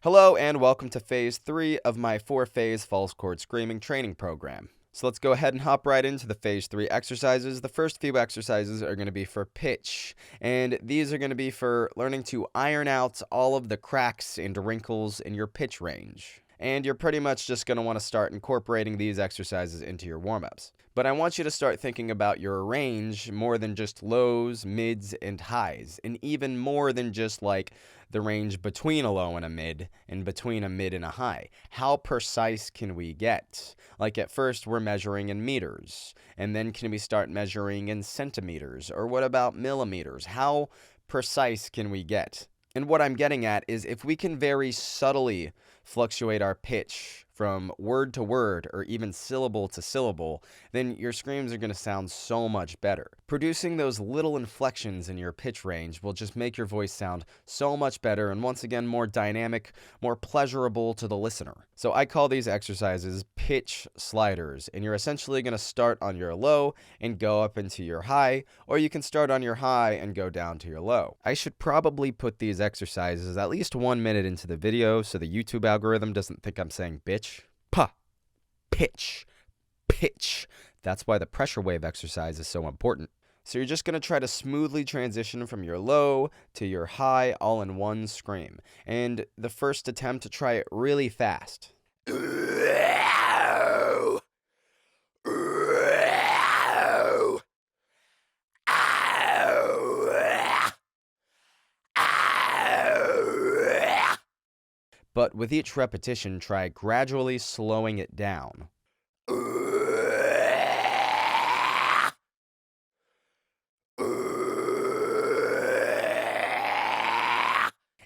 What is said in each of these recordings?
Hello and welcome to Phase 3 of my 4-phase false chord screaming training program. So let's go ahead and hop right into the Phase 3 exercises. The first few exercises are going to be for pitch, and these are going to be for learning to iron out all of the cracks and wrinkles in your pitch range. And you're pretty much just going to want to start incorporating these exercises into your warm-ups. But I want you to start thinking about your range more than just lows, mids, and highs, and even more than just like the range between a low and a mid, and between a mid and a high. How precise can we get? Like at first we're measuring in meters, and then can we start measuring in centimeters? Or what about millimeters? How precise can we get? And what I'm getting at is if we can very subtly fluctuate our pitch from word to word or even syllable to syllable, then your screams are going to sound so much better. Producing those little inflections in your pitch range will just make your voice sound so much better and once again more dynamic, more pleasurable to the listener. So I call these exercises pitch sliders, and you're essentially going to start on your low and go up into your high, or you can start on your high and go down to your low. I should probably put these exercises at least 1 minute into the video so the YouTube algorithm doesn't think I'm saying bitch. Pa, pitch, pitch. That's why the pressure wave exercise is so important. So you're just going to try to smoothly transition from your low to your high all in one scream. And the first attempt to try it really fast. But with each repetition, try gradually slowing it down.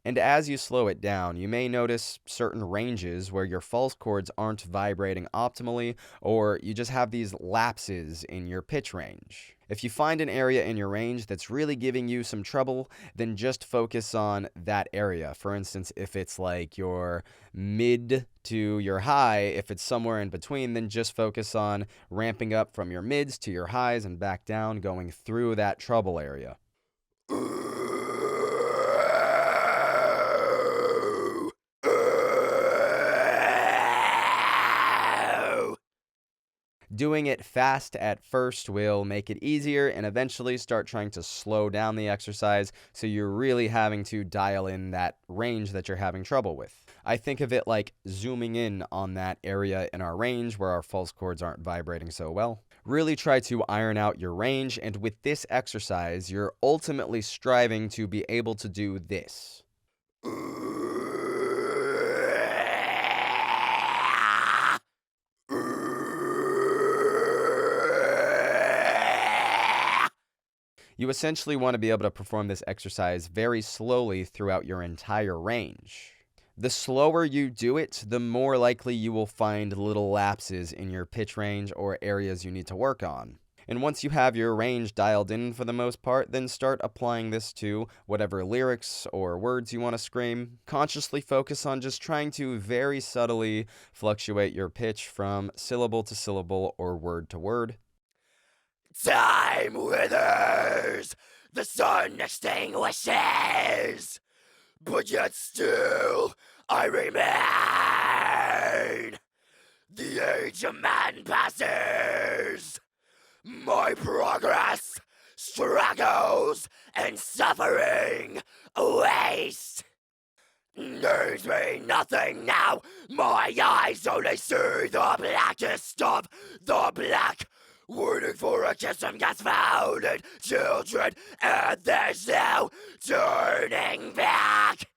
And as you slow it down, you may notice certain ranges where your false chords aren't vibrating optimally, or you just have these lapses in your pitch range. If you find an area in your range that's really giving you some trouble, then just focus on that area. For instance, if it's like your mid to your high, if it's somewhere in between, then just focus on ramping up from your mids to your highs and back down, going through that trouble area. Doing it fast at first will make it easier and eventually start trying to slow down the exercise so you're really having to dial in that range that you're having trouble with. I think of it like zooming in on that area in our range where our false chords aren't vibrating so well. Really try to iron out your range, and with this exercise, you're ultimately striving to be able to do this. You essentially want to be able to perform this exercise very slowly throughout your entire range. The slower you do it, the more likely you will find little lapses in your pitch range or areas you need to work on. And once you have your range dialed in for the most part, then start applying this to whatever lyrics or words you want to scream. Consciously focus on just trying to very subtly fluctuate your pitch from syllable to syllable or word to word. Time withers, the sun extinguishes, but yet still I remain. The age of man passes, my progress struggles and suffering waste. Names mean nothing now, my eyes only see the blackest of the black. Waiting for a kiss from gas-founded children, and there's no turning back.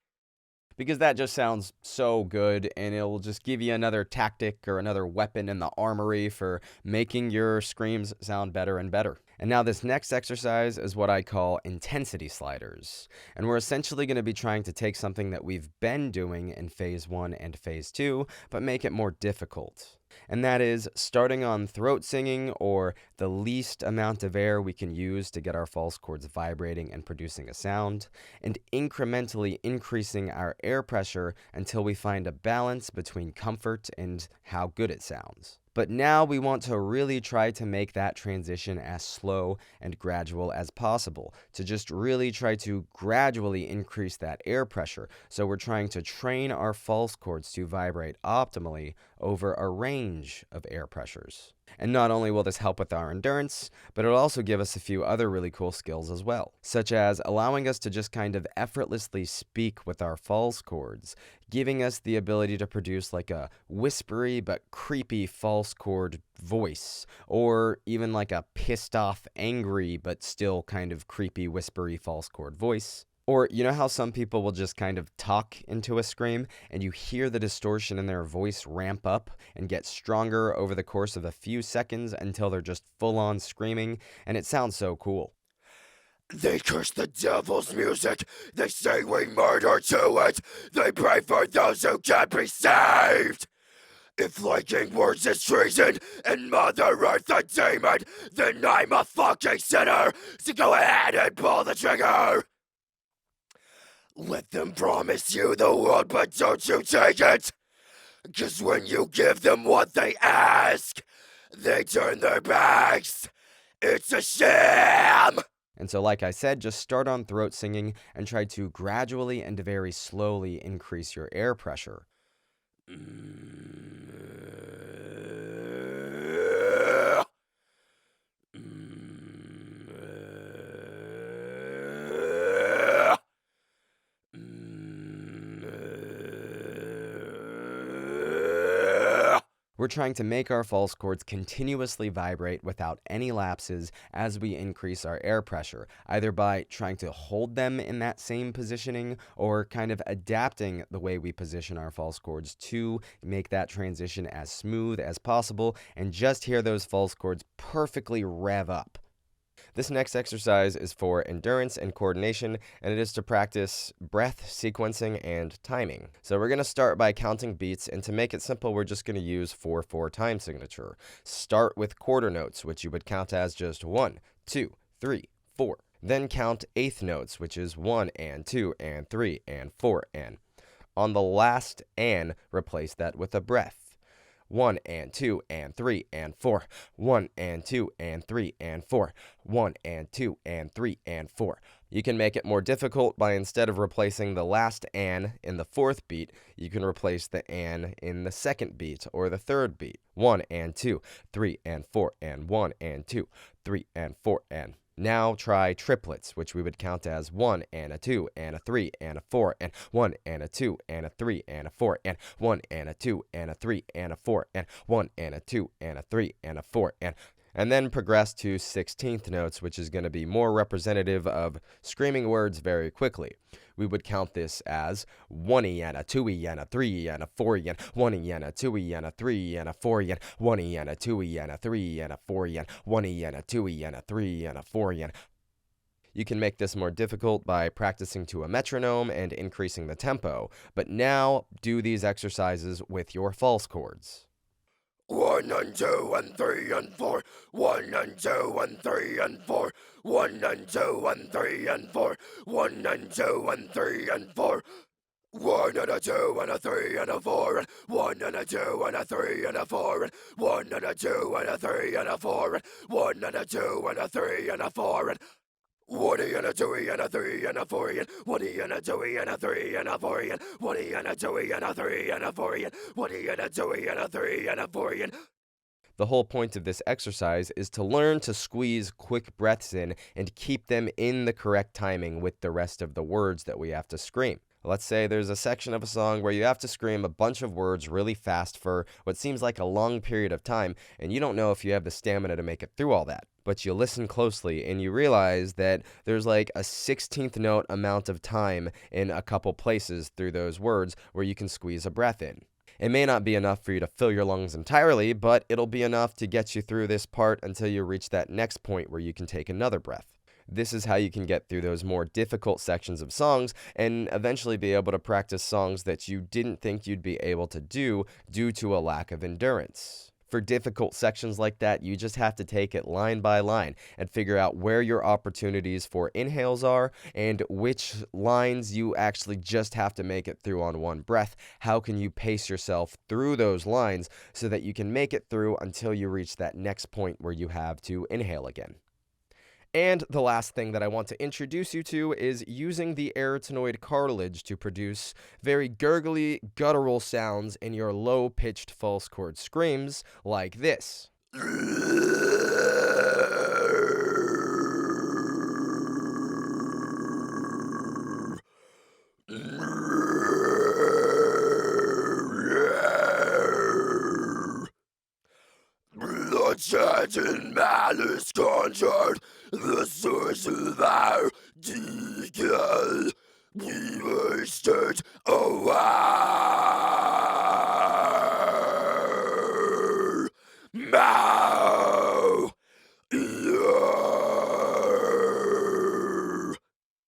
Because that just sounds so good, and it'll just give you another tactic or another weapon in the armory for making your screams sound better and better. And now this next exercise is what I call intensity sliders. And we're essentially going to be trying to take something that we've been doing in Phase 1 and Phase 2, but make it more difficult. And that is starting on throat singing, or the least amount of air we can use to get our false chords vibrating and producing a sound, and incrementally increasing our air pressure until we find a balance between comfort and how good it sounds. But now we want to really try to make that transition as slow and gradual as possible, to just really try to gradually increase that air pressure. So we're trying to train our false chords to vibrate optimally over a range of air pressures. And not only will this help with our endurance, but it'll also give us a few other really cool skills as well, such as allowing us to just kind of effortlessly speak with our false chords, giving us the ability to produce like a whispery but creepy false chord voice, or even like a pissed off, angry but still kind of creepy, whispery false chord voice. Or, you know how some people will just kind of talk into a scream and you hear the distortion in their voice ramp up and get stronger over the course of a few seconds until they're just full on screaming, and it sounds so cool. They curse the devil's music, they say we murder to it, they pray for those who can't be saved. If liking words is treason and Mother Earth a demon, then I'm a fucking sinner, so go ahead and pull the trigger. Let them promise you the world, but don't you take it. 'Cause when you give them what they ask, they turn their backs. It's a sham! And so, like I said, just start on throat singing and try to gradually and very slowly increase your air pressure. We're trying to make our false chords continuously vibrate without any lapses as we increase our air pressure, either by trying to hold them in that same positioning or kind of adapting the way we position our false chords to make that transition as smooth as possible and just hear those false chords perfectly rev up. This next exercise is for endurance and coordination, and it is to practice breath sequencing and timing. So we're going to start by counting beats, and to make it simple, we're just going to use 4/4 time signature. Start with quarter notes, which you would count as just 1, 2, 3, 4. Then count eighth notes, which is 1 and 2 and 3 and 4 and. On the last and, replace that with a breath. 1 and 2 and 3 and 4. 1 and 2 and 3 and 4. 1 and 2 and 3 and 4. You can make it more difficult by, instead of replacing the last "an" in the fourth beat, you can replace the "an" in the second beat or the third beat. 1 and 2, 3 and 4 and 1 and 2, 3 and 4 and. Now try triplets, which we would count as 1 and a 2 and a 3 and a 4 and 1 and a 2 and a 3 and a 4 and 1 and a 2 and a 3 and a 4 and 1 and a 2 and a 3 and a 4 and then progress to 16th notes, which is going to be more representative of screaming words very quickly. We would count this as 1 and a 2 and a 3 and a 4 and 1 and a 2 and a 3 and a 4 and 1 and a 2 and a 3 and a 4 and 1 and a 2 and a 3 and a 4 and. You can make this more difficult by practicing to a metronome and increasing the tempo, but now do these exercises with your false chords. 1 and 2 and 3 and 4. 1 and 2 and 3 and 4. 1 and 2 and 3 and 4. 1 and 2 and 3 and 4. 1 and a 2 and a 3 and a 4 and 1 and a 2 and a 3 and a 4 and 1 and a 2 and a 3 and a 4 and 1 and a 2 and a 3 and a 4 and 1 and a 2 and a 3 and a 4 and 1 and a 2 and a 3 and a 4 and 1 and a 2 and a 3 and a 4 and 1 and a 2 and a 3 and a 4 and. The whole point of this exercise is to learn to squeeze quick breaths in and keep them in the correct timing with the rest of the words that we have to scream. Let's say there's a section of a song where you have to scream a bunch of words really fast for what seems like a long period of time, and you don't know if you have the stamina to make it through all that. But you listen closely and you realize that there's like a 16th note amount of time in a couple places through those words where you can squeeze a breath in. It may not be enough for you to fill your lungs entirely, but it'll be enough to get you through this part until you reach that next point where you can take another breath. This is how you can get through those more difficult sections of songs and eventually be able to practice songs that you didn't think you'd be able to do due to a lack of endurance. For difficult sections like that, you just have to take it line by line and figure out where your opportunities for inhales are and which lines you actually just have to make it through on one breath. How can you pace yourself through those lines so that you can make it through until you reach that next point where you have to inhale again? And the last thing that I want to introduce you to is using the arytenoid cartilage to produce very gurgly, guttural sounds in your low-pitched false chord screams like this. Bloodshed and malice conjured, the source of our decay. We wasted away. Now,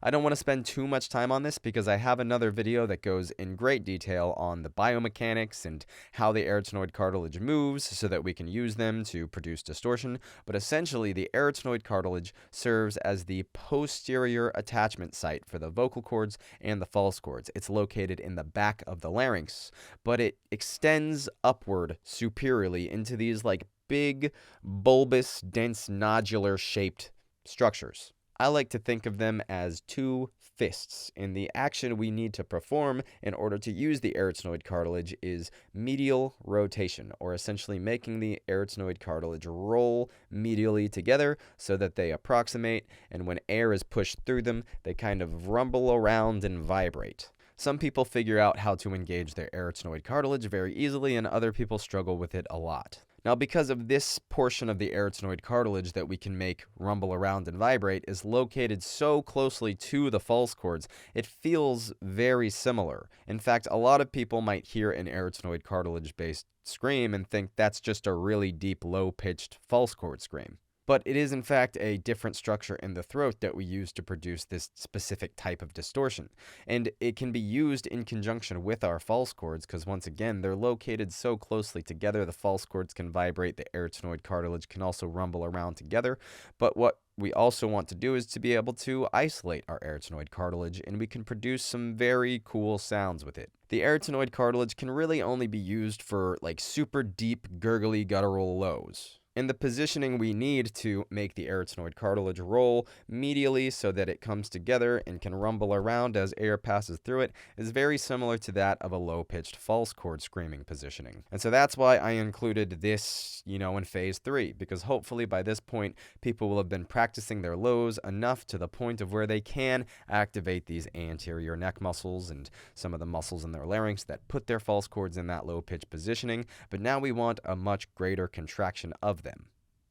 I don't want to spend too much time on this because I have another video that goes in great detail on the biomechanics and how the arytenoid cartilage moves so that we can use them to produce distortion. But essentially, the arytenoid cartilage serves as the posterior attachment site for the vocal cords and the false cords. It's located in the back of the larynx, but it extends upward superiorly into these like big, bulbous, dense, nodular shaped structures. I like to think of them as two fists, and the action we need to perform in order to use the arytenoid cartilage is medial rotation, or essentially making the arytenoid cartilage roll medially together so that they approximate, and when air is pushed through them, they kind of rumble around and vibrate. Some people figure out how to engage their arytenoid cartilage very easily, and other people struggle with it a lot. Now, because of this portion of the arytenoid cartilage that we can make rumble around and vibrate is located so closely to the false cords, it feels very similar. In fact, a lot of people might hear an arytenoid cartilage-based scream and think that's just a really deep, low-pitched false chord scream. But it is in fact a different structure in the throat that we use to produce this specific type of distortion. And it can be used in conjunction with our false chords because once again, they're located so closely together. The false chords can vibrate, the arytenoid cartilage can also rumble around together. But what we also want to do is to be able to isolate our arytenoid cartilage, and we can produce some very cool sounds with it. The arytenoid cartilage can really only be used for like super deep, gurgly, guttural lows. And the positioning we need to make the arytenoid cartilage roll medially so that it comes together and can rumble around as air passes through it is very similar to that of a low-pitched false chord screaming positioning. And so that's why I included this, in phase 3, because hopefully by this point, people will have been practicing their lows enough to the point of where they can activate these anterior neck muscles and some of the muscles in their larynx that put their false chords in that low-pitched positioning, but now we want a much greater contraction of them.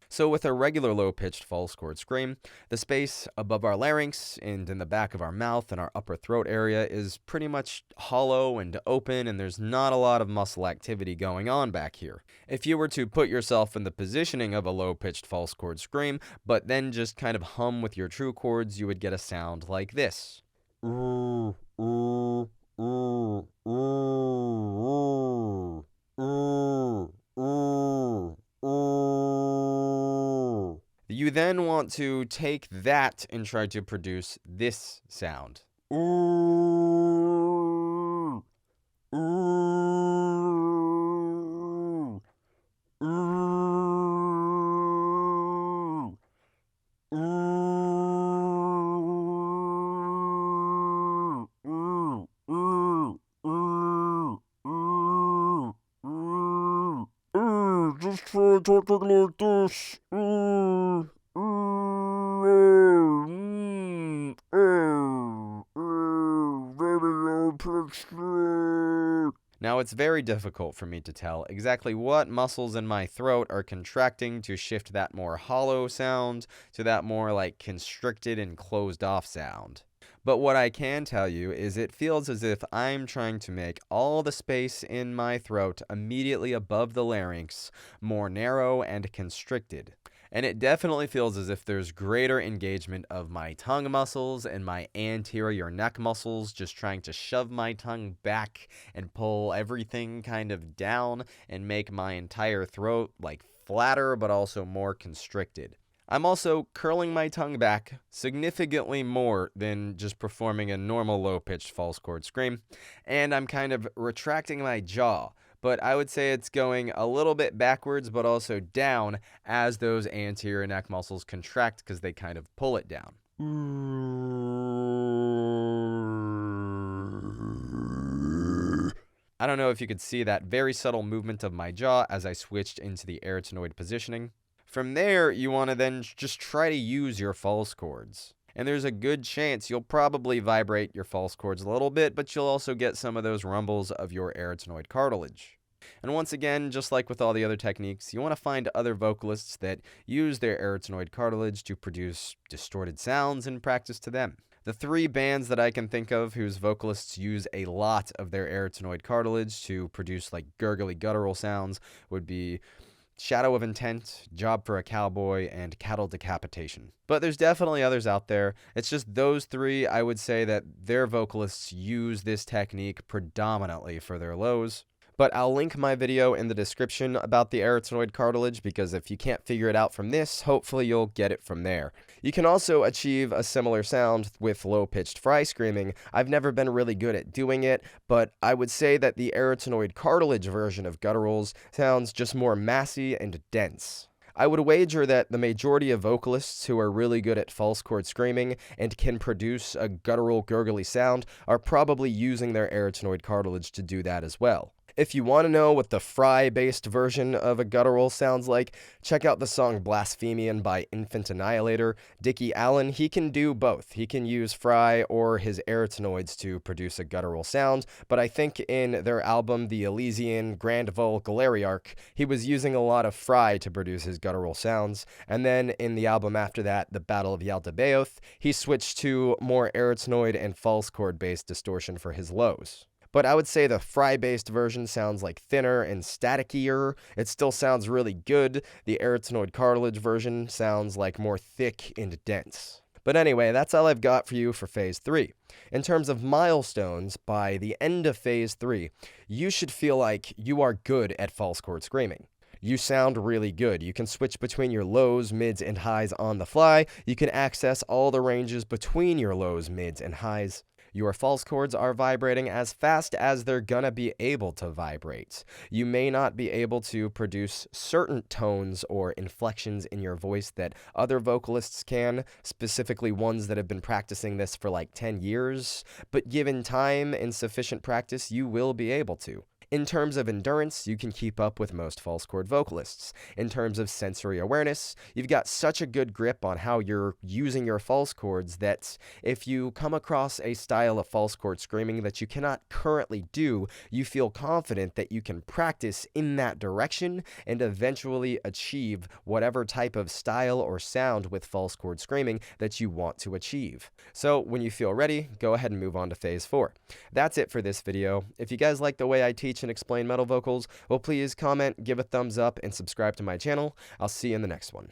So with a regular low-pitched false chord scream, the space above our larynx and in the back of our mouth and our upper throat area is pretty much hollow and open, and there's not a lot of muscle activity going on back here. If you were to put yourself in the positioning of a low-pitched false chord scream, but then just kind of hum with your true chords, you would get a sound like this. You then want to take that and try to produce this sound. Just try talking like this. Now, it's very difficult for me to tell exactly what muscles in my throat are contracting to shift that more hollow sound to that more like constricted and closed off sound. But what I can tell you is it feels as if I'm trying to make all the space in my throat immediately above the larynx more narrow and constricted. And it definitely feels as if there's greater engagement of my tongue muscles and my anterior neck muscles, just trying to shove my tongue back and pull everything kind of down and make my entire throat like flatter but also more constricted. I'm also curling my tongue back significantly more than just performing a normal low-pitched false chord scream, and I'm kind of retracting my jaw, but I would say it's going a little bit backwards but also down as those anterior neck muscles contract because they kind of pull it down. I don't know if you could see that very subtle movement of my jaw as I switched into the arytenoid positioning. From there, you want to then just try to use your false chords. And there's a good chance you'll probably vibrate your false chords a little bit, but you'll also get some of those rumbles of your arytenoid cartilage. And once again, just like with all the other techniques, you want to find other vocalists that use their arytenoid cartilage to produce distorted sounds and practice to them. The three bands that I can think of whose vocalists use a lot of their arytenoid cartilage to produce like gurgly guttural sounds would be Shadow of Intent, Job for a Cowboy, and Cattle Decapitation. But there's definitely others out there. It's just those three, I would say that their vocalists use this technique predominantly for their lows. But I'll link my video in the description about the arytenoid cartilage because if you can't figure it out from this, hopefully you'll get it from there. You can also achieve a similar sound with low-pitched fry screaming. I've never been really good at doing it, but I would say that the arytenoid cartilage version of gutturals sounds just more massy and dense. I would wager that the majority of vocalists who are really good at false chord screaming and can produce a guttural gurgly sound are probably using their arytenoid cartilage to do that as well. If you want to know what the fry-based version of a guttural sounds like, check out the song Blasphemian by Infant Annihilator. Dickie Allen, he can do both. He can use fry or his arytenoids to produce a guttural sound, but I think in their album The Elysian Grand Vol Galeriarch, he was using a lot of fry to produce his guttural sounds, and then in the album after that, The Battle of Yaldabaoth, he switched to more arytenoid and false chord-based distortion for his lows. But I would say the fry-based version sounds like thinner and staticier. It still sounds really good. The arytenoid cartilage version sounds like more thick and dense. But anyway, that's all I've got for you for Phase 3. In terms of milestones, by the end of Phase 3, you should feel like you are good at false chord screaming. You sound really good. You can switch between your lows, mids, and highs on the fly. You can access all the ranges between your lows, mids, and highs. Your false chords are vibrating as fast as they're gonna be able to vibrate. You may not be able to produce certain tones or inflections in your voice that other vocalists can, specifically ones that have been practicing this for like 10 years, but given time and sufficient practice, you will be able to. In terms of endurance, you can keep up with most false chord vocalists. In terms of sensory awareness, you've got such a good grip on how you're using your false chords that if you come across a style of false chord screaming that you cannot currently do, you feel confident that you can practice in that direction and eventually achieve whatever type of style or sound with false chord screaming that you want to achieve. So when you feel ready, go ahead and move on to Phase 4. That's it for this video. If you guys like the way I teach and explain metal vocals, well, please comment, give a thumbs up, and subscribe to my channel. I'll see you in the next one.